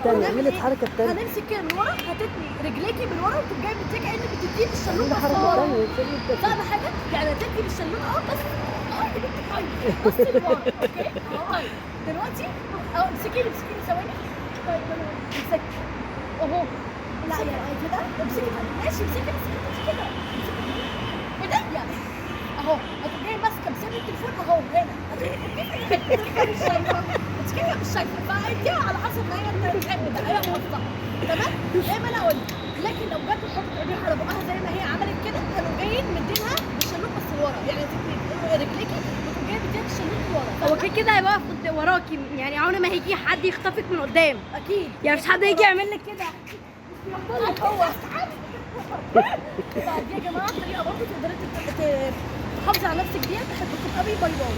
الثانيه، اعملي الحركه الثانيه. هنمسك كده من ورا، هتتني رجليكي من ورا وتقوم جايه مديكي كأنك بتديه بالشلوت ده بس حركه ورا. ثانيه. فاهمه حاجه؟ يعني هتدي بالشلوت بس يا بنتي طيب بصي لورا. اوكي دلوقتي امسكيني ثواني. طيب امسكي اهو. لا يعني كده امسكي ماشي، امسكي كده ايه ده يعني اهو. هتقوم جايه ماسكه بسن التليفون اهو هنا، مش كده مش شايفه، فاديها على حسب ما هي تحب بقى هي حافظه. تمام زي ما انا قلت. لكن لو جت تحط ايديها على بقها زي ما هي عملت كده، كانوا جايين مدينها بالشلوت بس لورا، يعني رجليكي وتقوم جايه مديها بالشلوت لورا. هو كده هيوقف وراكي، يعني عمر ما هيجي حد يخطفك من قدام. اكيد يعني مش حد هيجي يعمل لك كده. هو فدي يا جماعه طريقه برضه تقدري تحافظي على نفسك بيها. بحبكم قوي، باي باي.